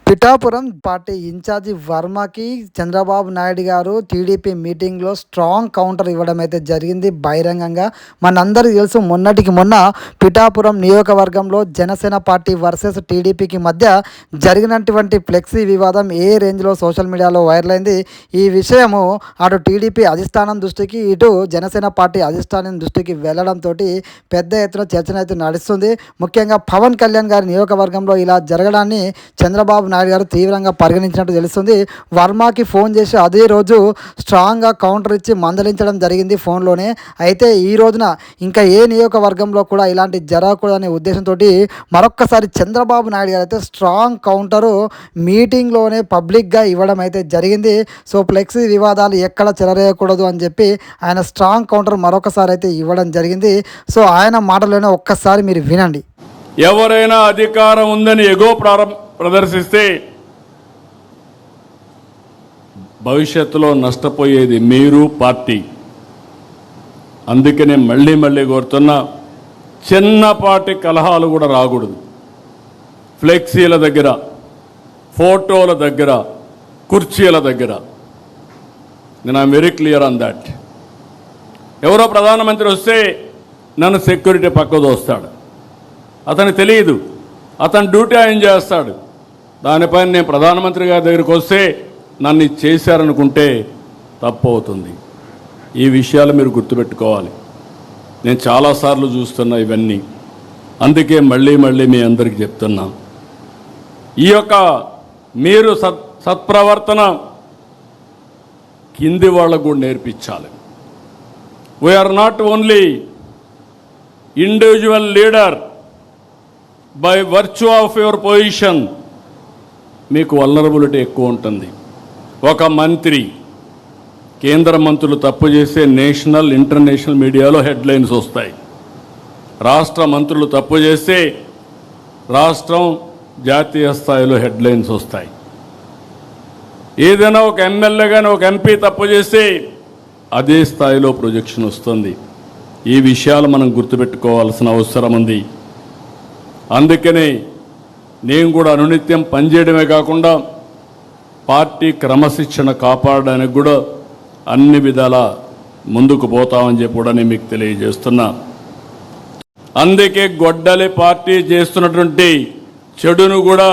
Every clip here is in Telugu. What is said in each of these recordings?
పిఠాపురం పార్టీ ఇన్ఛార్జి వర్మకి చంద్రబాబు నాయుడు గారు టీడీపీ మీటింగ్లో స్ట్రాంగ్ కౌంటర్ ఇవ్వడం అయితే జరిగింది బహిరంగంగా. మనందరికీ తెలుసు, మొన్నటికి మొన్న పిఠాపురం నియోజకవర్గంలో జనసేన పార్టీ వర్సెస్ టీడీపీకి మధ్య జరిగినటువంటి ఫ్లెక్సీ వివాదం ఏ రేంజ్లో సోషల్ మీడియాలో వైరల్ అయింది. ఈ విషయము అటు టీడీపీ అధిష్టానం దృష్టికి, ఇటు జనసేన పార్టీ అధిష్టానం దృష్టికి వెళ్లడంతో పెద్ద ఎత్తున చర్చనైతే నడుస్తుంది. ముఖ్యంగా పవన్ కళ్యాణ్ గారి నియోజకవర్గంలో ఇలా జరగడాన్ని చంద్రబాబు నాయుడు గారు తీవ్రంగా పరిగణించినట్టు తెలుస్తుంది. వర్మకి ఫోన్ చేసి అదే రోజు స్ట్రాంగ్గా కౌంటర్ ఇచ్చి మందలించడం జరిగింది ఫోన్లోనే. అయితే ఈ రోజున ఇంకా ఏ నియోజకవర్గంలో కూడా ఇలాంటి జరగకూడదనే ఉద్దేశంతో మరొక్కసారి చంద్రబాబు నాయుడు గారు అయితే స్ట్రాంగ్ కౌంటరు మీటింగ్లోనే పబ్లిక్గా ఇవ్వడం అయితే జరిగింది. సో ఫ్లెక్సీ వివాదాలు ఎక్కడ చెలరేయకూడదు అని చెప్పి ఆయన స్ట్రాంగ్ కౌంటర్ మరొకసారి అయితే ఇవ్వడం జరిగింది. సో ఆయన మాటలోనే ఒక్కసారి మీరు వినండి. ఎవరైనా అధికారం ఉందని ఎగో ప్రదర్శిస్తే భవిష్యత్తులో నష్టపోయేది మీరు, పార్టీ. అందుకనే మళ్ళీ కోరుతున్నా, చిన్నపాటి కలహాలు కూడా రాకూడదు. ఫ్లెక్సీల దగ్గర, ఫోటోల దగ్గర, కుర్చీల దగ్గర. నేను I'm very clear on that. ఎవరో ప్రధానమంత్రి వస్తే నన్ను సెక్యూరిటీ పక్కకు వస్తాడు. అతనికి తెలియదు, అతను డ్యూటీ ఆయన చేస్తాడు. దానిపైన నేను ప్రధానమంత్రి గారి దగ్గరికి వస్తే నన్ను చేశారనుకుంటే తప్పు అవుతుంది. ఈ విషయాలు మీరు గుర్తుపెట్టుకోవాలి. నేను చాలాసార్లు చూస్తున్నా ఇవన్నీ. అందుకే మళ్ళీ మీ అందరికీ చెప్తున్నా, ఈ యొక్క మీరు సత్ప్రవర్తన కింది వాళ్ళకు కూడా నేర్పించాలి. We are not only individual leader. By virtue of your position మీకు వల్నరబిలిటీ ఎక్కువ ఉంటుంది. ఒక మంత్రి, కేంద్ర మంత్రులు తప్పు చేస్తే నేషనల్, ఇంటర్నేషనల్ మీడియాలో హెడ్లైన్స్ వస్తాయి. రాష్ట్ర మంత్రులు తప్పు చేస్తే రాష్ట్రం, జాతీయ స్థాయిలో హెడ్లైన్స్ వస్తాయి. ఏదైనా ఒక ఎమ్మెల్యే కానీ ఒక ఎంపీ తప్పు చేస్తే అదే స్థాయిలో ప్రొజెక్షన్ వస్తుంది. ఈ విషయాలు మనం గుర్తుపెట్టుకోవాల్సిన అవసరం ఉంది. అందుకనే నేను కూడా అనునిత్యం పనిచేయడమే కాకుండా పార్టీ క్రమశిక్షణ కాపాడడానికి కూడా అన్ని విధాలా ముందుకు పోతామని చెప్పి కూడా నేను మీకు తెలియజేస్తున్నా. అందుకే గొడ్డలి పార్టీ చేస్తున్నటువంటి చెడును కూడా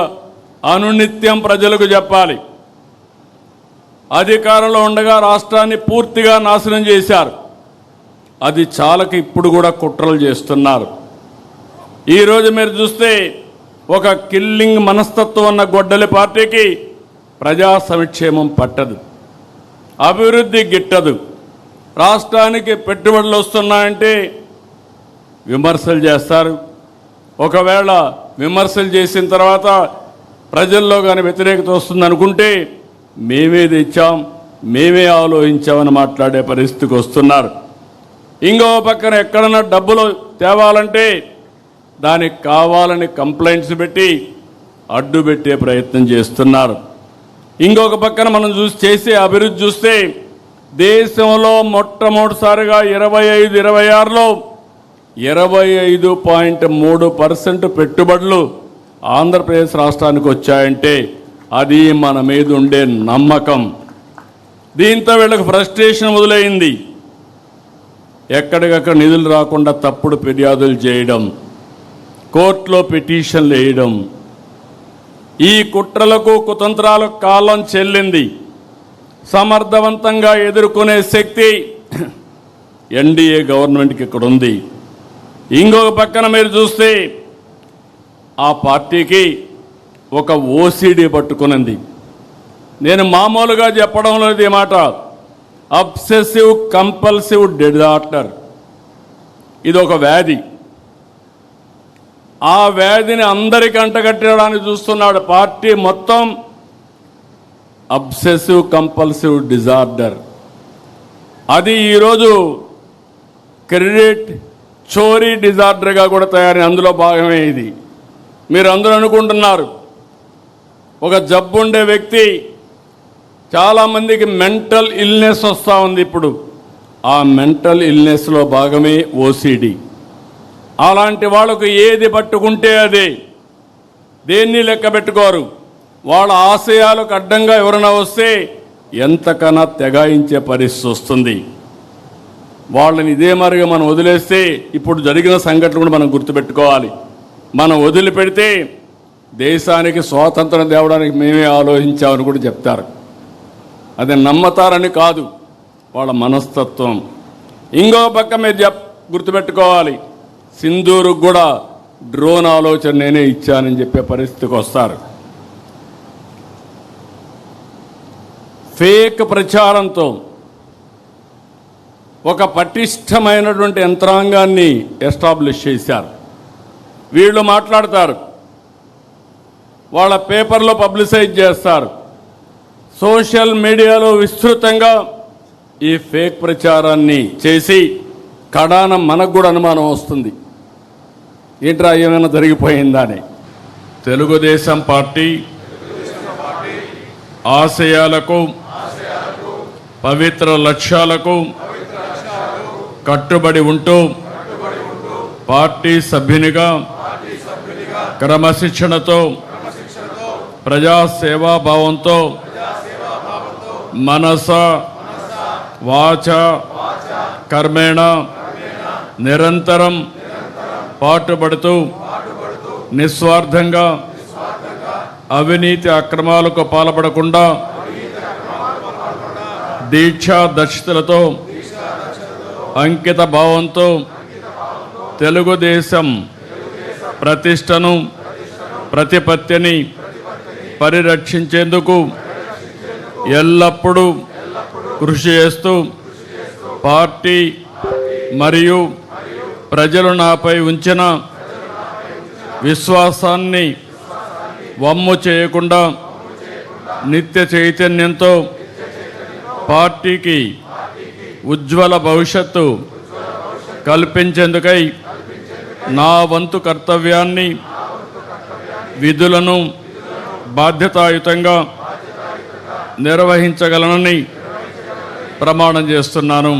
అనునిత్యం ప్రజలకు చెప్పాలి. అధికారంలో ఉండగా రాష్ట్రాన్ని పూర్తిగా నాశనం చేశారు. అది చాలక ఇప్పుడు కూడా కుట్రలు చేస్తున్నారు. ఈరోజు మీరు చూస్తే ఒక కిల్లింగ్ మనస్తత్వం ఉన్న గొడ్డలి పార్టీకి ప్రజా సంక్షేమం పట్టదు, అభివృద్ధి గిట్టదు. రాష్ట్రానికి పెట్టుబడులు వస్తున్నాయంటే విమర్శలు చేస్తారు. ఒకవేళ విమర్శలు చేసిన తర్వాత ప్రజల్లో కానీ వ్యతిరేకత వస్తుంది అనుకుంటే మేమే తెచ్చాం, మేమే ఆలోచించామని మాట్లాడే పరిస్థితికి వస్తున్నారు. ఇంకో పక్కన ఎక్కడన్నా డబ్బులు తేవాలంటే దానికి కావాలని కంప్లైంట్స్ పెట్టి అడ్డు పెట్టే ప్రయత్నం చేస్తున్నారు. ఇంకొక పక్కన మనం చేసే అభివృద్ధి చూస్తే దేశంలో మొట్టమొదటిసారిగా 25-26లో 25.3% పెట్టుబడులు ఆంధ్రప్రదేశ్ రాష్ట్రానికి వచ్చాయంటే అది మన మీద ఉండే నమ్మకం. దీంతో వీళ్ళకి ఫ్రస్ట్రేషన్ మొదలైంది. ఎక్కడికక్కడ నిధులు రాకుండా తప్పుడు ఫిర్యాదులు చేయడం, కోర్టులో పిటిషన్లు వేయడం, ఈ కుట్రలకు కుతంత్రాలకు కాలం చెల్లింది. సమర్థవంతంగా ఎదుర్కొనే శక్తి ఎన్డీఏ గవర్నమెంట్కి ఇక్కడ ఉంది. ఇంకొక పక్కన మీరు చూస్తే ఆ పార్టీకి ఒక ఓసీడీ పట్టుకునింది. నేను మామూలుగా చెప్పడం లేదు ఈ మాట. అబ్సెసివ్ కంపల్సివ్ డిజార్డర్, ఇది ఒక వ్యాధి. ఆ వ్యాధిని అందరికీ అంటగట్టడానికి చూస్తున్నాడు పార్టీ మొత్తం. అబ్సెసివ్ కంపల్సివ్ డిజార్డర్ అది ఈరోజు క్రెడిట్ చోరీ డిజార్డర్గా కూడా తయారైన అందులో భాగమే ఇది. మీరు అందరూ అనుకుంటున్నారు ఒక జబ్బు ఉండే వ్యక్తి, చాలామందికి మెంటల్ ఇల్నెస్ వస్తూ ఉంది ఇప్పుడు. ఆ మెంటల్ ఇల్నెస్లో భాగమే ఓసిడి. అలాంటి వాళ్ళకు ఏది పట్టుకుంటే అదే, దేన్ని లెక్క పెట్టుకోరు. వాళ్ళ ఆశయాలకు అడ్డంగా ఎవరైనా వస్తే ఎంతకన్నా తెగాయించే పరిస్థితి వస్తుంది. వాళ్ళని ఇదే మరిగా మనం వదిలేస్తే ఇప్పుడు జరిగిన సంఘటనలు కూడా మనం గుర్తుపెట్టుకోవాలి. మనం వదిలిపెడితే దేశానికి స్వాతంత్రం తేవడానికి మేమే ఆలోచించామని కూడా చెప్తారు. అది నమ్మతారని కాదు, వాళ్ళ మనస్తత్వం. ఇంకో పక్క మీరు గుర్తుపెట్టుకోవాలి, సింధూరుకు కూడా డ్రోన్ ఆలోచన నేనే ఇచ్చానని చెప్పే పరిస్థితికి వస్తారు. ఫేక్ ప్రచారంతో ఒక పటిష్టమైనటువంటి యంత్రాంగాన్ని ఎస్టాబ్లిష్ చేశారు. వీళ్ళు మాట్లాడతారు, వాళ్ళ పేపర్లో పబ్లిసైజ్ చేస్తారు, సోషల్ మీడియాలో విస్తృతంగా ఈ ఫేక్ ప్రచారాన్ని చేసి కడాన మనకు కూడా అనుమానం వస్తుంది, ఏంట్రా ఏమైనా జరిగిపోయిందా అని. తెలుగుదేశం పార్టీ ఆశయాలకు పవిత్ర లక్ష్యాలకు కట్టుబడి ఉంటూ పార్టీ సభ్యునిగా క్రమశిక్షణతో ప్రజాసేవాభావంతో మనస వాచ కర్మేణ నిరంతరం పాటుపడుతూ నిస్వార్థంగా అవినీతి అక్రమాలకు పాల్పడకుండా దీక్షా దక్షతలతో అంకిత భావంతో తెలుగుదేశం ప్రతిష్టను ప్రతిపత్తిని పరిరక్షించేందుకు ఎల్లప్పుడూ కృషి చేస్తూ పార్టీ మరియు ప్రజలు నాపై ఉంచిన విశ్వాసాన్ని వమ్ము చేయకుండా నిత్య చైతన్యంతో పార్టీకి ఉజ్వల భవిష్యత్తు కల్పించేందుకై నా వంతు కర్తవ్యాన్ని విధులను బాధ్యతాయుతంగా నిర్వహించగలనని ప్రమాణం చేస్తున్నాను.